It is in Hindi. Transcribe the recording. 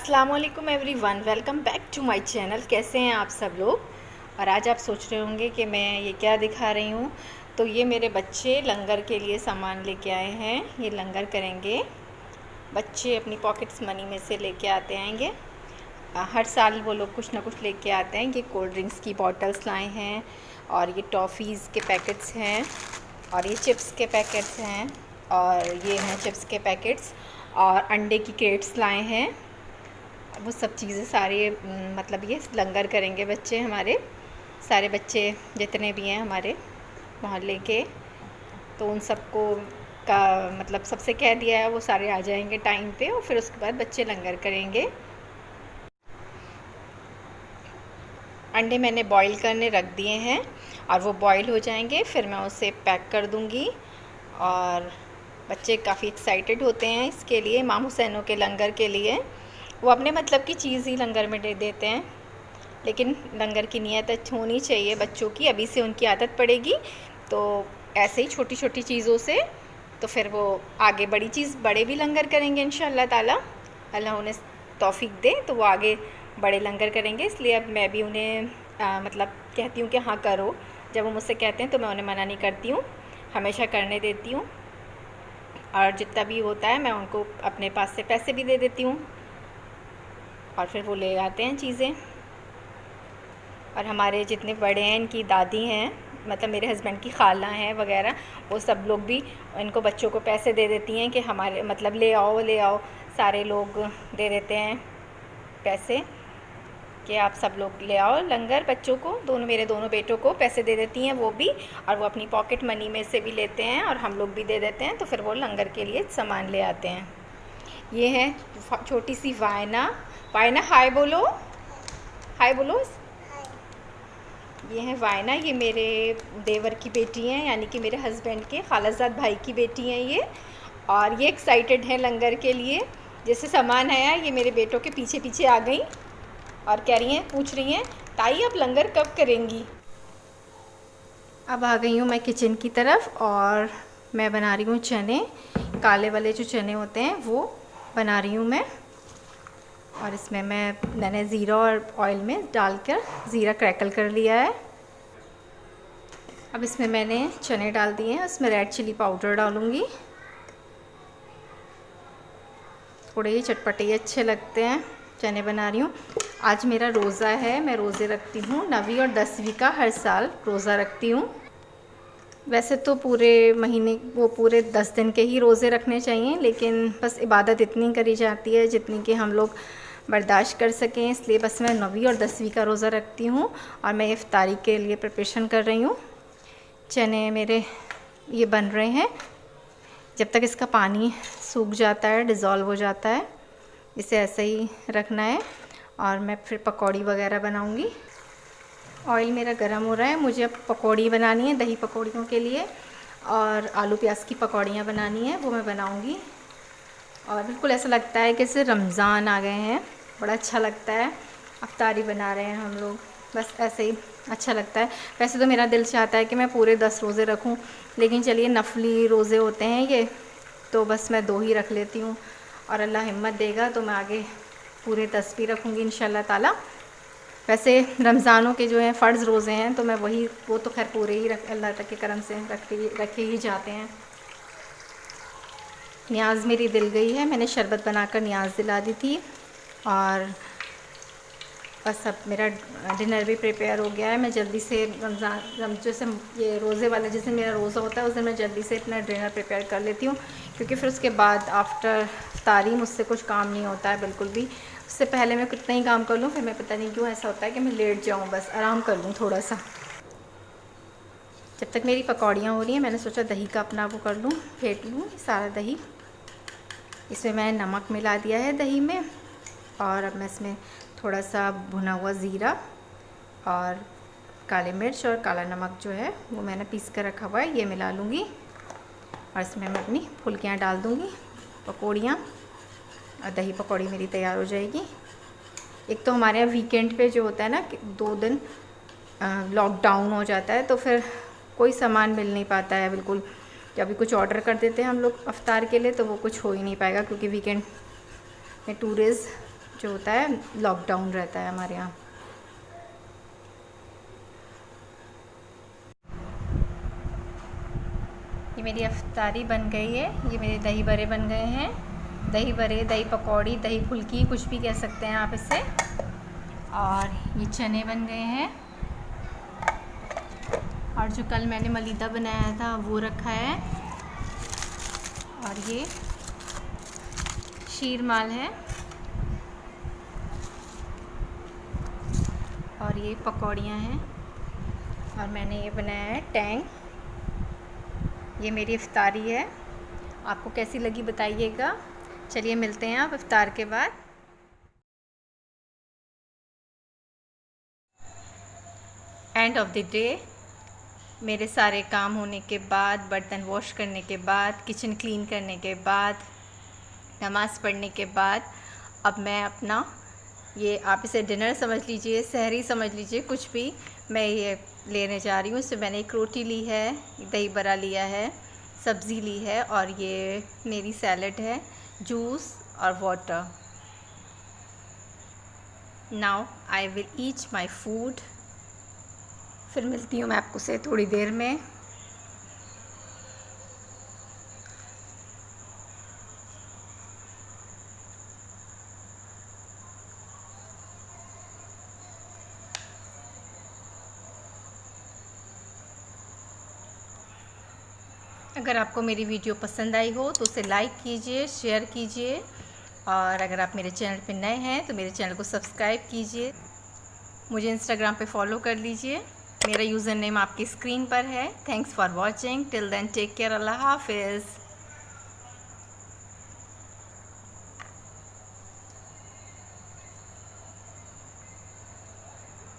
अस्सलाम वालेकुम everyone, welcome back to my channel. कैसे हैं आप सब लोग। और आज आप सोच रहे होंगे कि मैं ये क्या दिखा रही हूँ। तो ये मेरे बच्चे लंगर के लिए सामान लेके आए हैं। ये लंगर करेंगे। बच्चे अपनी पॉकेट्स मनी में से लेके आते आएंगे। हर साल वो लोग कुछ ना कुछ लेके आते हैं। ये कोल्ड ड्रिंक्स की बॉटल्स लाए हैं, और ये टॉफ़ीज़ के पैकेट्स हैं, और ये चिप्स के पैकेट्स हैं, और ये हैं चिप्स के पैकेट्स, और अंडे की क्रेट्स लाए हैं। वो सब चीज़ें सारे मतलब ये लंगर करेंगे बच्चे हमारे, सारे बच्चे जितने भी हैं हमारे मोहल्ले के। तो उन सबको का मतलब सबसे कह दिया है, वो सारे आ जाएंगे टाइम पे, और फिर उसके बाद बच्चे लंगर करेंगे। अंडे मैंने बॉईल करने रख दिए हैं, और वो बॉईल हो जाएंगे फिर मैं उसे पैक कर दूँगी। और बच्चे काफ़ी एक्साइटेड होते हैं इसके लिए, इमाम हुसैनों के लंगर के लिए। वो अपने मतलब की चीज़ ही लंगर में दे देते हैं, लेकिन लंगर की नीयत होनी चाहिए बच्चों की। अभी से उनकी आदत पड़ेगी तो ऐसे ही छोटी छोटी चीज़ों से, तो फिर वो आगे बड़ी चीज़ बड़े भी लंगर करेंगे इंशाअल्लाह ताला। अल्लाह उन्हें तौफीक दे तो वो आगे बड़े लंगर करेंगे। इसलिए अब मैं भी उन्हें मतलब कहती हूँ कि हाँ करो। जब वो मुझसे कहते हैं तो मैं उन्हें मना नहीं करती हूँ, हमेशा करने देती हूँ। और जितना भी होता है मैं उनको अपने पास से पैसे भी दे देती हूँ, और फिर वो ले आते हैं चीज़ें। और हमारे जितने बड़े हैं, इनकी दादी हैं, मतलब मेरे हस्बैंड की खाला हैं वगैरह, वो सब लोग भी इनको बच्चों को पैसे दे देती हैं कि हमारे मतलब ले आओ ले आओ। सारे लोग दे देते हैं पैसे कि आप सब लोग ले आओ लंगर बच्चों को। मेरे दोनों बेटों को पैसे दे देती हैं वो भी, और वो अपनी पॉकेट मनी में से भी लेते हैं, और हम लोग भी दे देते हैं। तो फिर वो लंगर के लिए सामान ले आते हैं। ये है छोटी सी वायना। वायना हाय बोलो, हाय बोलो। ये है वायना, ये मेरे देवर की बेटी हैं, यानी कि मेरे हस्बैंड के खालाजाद भाई की बेटी हैं ये। और ये एक्साइटेड हैं लंगर के लिए। जैसे सामान आया ये मेरे बेटों के पीछे पीछे आ गई, और कह रही हैं, पूछ रही हैं ताई आप लंगर कब करेंगी। अब आ गई हूँ मैं किचन की तरफ, और मैं बना रही हूँ चने। काले वाले जो चने होते हैं वो बना रही हूँ मैं। और इसमें मैंने ज़ीरा और ऑयल में डालकर ज़ीरा क्रैकल कर लिया है। अब इसमें मैंने चने डाल दिए हैं, उसमें रेड चिली पाउडर डालूँगी। थोड़े ही चटपटे अच्छे लगते हैं। चने बना रही हूँ। आज मेरा रोज़ा है, मैं रोज़े रखती हूँ। 9वीं और 10वीं का हर साल रोज़ा रखती हूँ। वैसे तो पूरे महीने वो पूरे 10 दिन के ही रोज़े रखने चाहिए, लेकिन बस इबादत इतनी करी जाती है जितनी कि हम लोग बर्दाश्त कर सकें। इसलिए बस मैं 9वीं और 10वीं का रोज़ा रखती हूँ, और मैं इफ्तारी के लिए प्रिपरेशन कर रही हूँ। चने मेरे ये बन रहे हैं। जब तक इसका पानी सूख जाता है, डिज़ोल्व हो जाता है, इसे ऐसे ही रखना है। और मैं फिर पकौड़ी वगैरह बनाऊँगी। ऑयल मेरा गर्म हो रहा है। मुझे अब पकौड़ी बनानी है, दही पकौड़ियों के लिए, और आलू प्याज की पकौड़ियाँ बनानी है, वो मैं बनाऊँगी। और बिल्कुल ऐसा लगता है कि जैसे रमज़ान आ गए हैं, बड़ा अच्छा लगता है। अफ्तारी बना रहे हैं हम लोग, बस ऐसे ही अच्छा लगता है। वैसे तो मेरा दिल चाहता है कि मैं पूरे 10 रोज़े रखूं, लेकिन चलिए नफली रोज़े होते हैं ये, तो बस मैं 2 ही रख लेती हूँ। और अल्लाह हिम्मत देगा तो मैं आगे पूरे 10 भी रखूँगी इंशाल्लाह ताला। वैसे रमज़ानों के जो हैं फ़र्ज़ रोज़े हैं, तो मैं वो तो खैर पूरे ही अल्लाह तक के करम से रखे ही जाते हैं। न्याज़ मेरी दिल गई है, मैंने शरबत बनाकर न्याज़ दिला दी थी। और बस अब मेरा डिनर भी प्रिपेयर हो गया है। मैं जल्दी से रमज़ान जैसे ये रोज़े वाला जिस दिन मेरा रोज़ा होता है उस दिन मैं जल्दी से अपना डिनर प्रिपेयर कर लेती हूँ, क्योंकि फिर उसके बाद आफ्टर इफ्तारी मुझसे कुछ काम नहीं होता है बिल्कुल भी। उससे पहले मैं कितना ही काम कर लूँ, फिर मैं पता नहीं क्यों ऐसा होता है कि मैं लेट जाऊँ, बस आराम कर लूँ थोड़ा सा। जब तक मेरी पकौड़ियाँ हो रही हैं, मैंने सोचा दही का अपना वो कर लूँ, फेंट लूँ सारा दही। इसमें मैंने नमक मिला दिया है दही में, और अब मैं इसमें थोड़ा सा भुना हुआ ज़ीरा और काली मिर्च और काला नमक जो है वो मैंने पीस कर रखा हुआ है, ये मिला लूँगी। और इसमें मैं अपनी फुल्कियाँ डाल दूँगी, पकौड़ियाँ, और दही पकौड़ी मेरी तैयार हो जाएगी। एक तो हमारे यहाँ वीकेंड पे जो होता है ना कि 2 दिन लॉकडाउन हो जाता है, तो फिर कोई सामान मिल नहीं पाता है बिल्कुल। जब भी कुछ ऑर्डर कर देते हैं हम लोग अफ्तार के लिए, तो वो कुछ हो ही नहीं पाएगा, क्योंकि वीकेंड में 2 डेज़ जो होता है लॉकडाउन रहता है हमारे यहाँ। ये मेरी अफ्तारी बन गई है। ये मेरे दही बड़े बन गए हैं। दही बड़े, दही पकौड़ी, दही फुल्की, कुछ भी कह सकते हैं आप इसे। और ये चने बन गए हैं। और जो कल मैंने मलीदा बनाया था वो रखा है। और ये शीर माल है। और ये पकौड़ियाँ हैं। और मैंने ये बनाया है टैंग। ये मेरी इफ्तारी है। आपको कैसी लगी बताइएगा। चलिए मिलते हैं आप इफ्तार के बाद। एंड ऑफ द डे, मेरे सारे काम होने के बाद, बर्तन वॉश करने के बाद, किचन क्लीन करने के बाद, नमाज़ पढ़ने के बाद, अब मैं अपना ये, आप इसे डिनर समझ लीजिए, सहरी समझ लीजिए, कुछ भी, मैं ये लेने जा रही हूँ। इसमें मैंने एक रोटी ली है, दही बड़ा लिया है, सब्ज़ी ली है, और ये मेरी सैलड है, जूस और water. Now I will eat my food. फिर मिलती हूँ मैं आपको से थोड़ी देर में। अगर आपको मेरी वीडियो पसंद आई हो तो उसे लाइक कीजिए, शेयर कीजिए, और अगर आप मेरे चैनल पे नए हैं तो मेरे चैनल को सब्सक्राइब कीजिए। मुझे इंस्टाग्राम पे फॉलो कर लीजिए। मेरा यूज़र नेम आपकी स्क्रीन पर है। Thanks for watching. Till then take care. अल्लाह हाफिज़।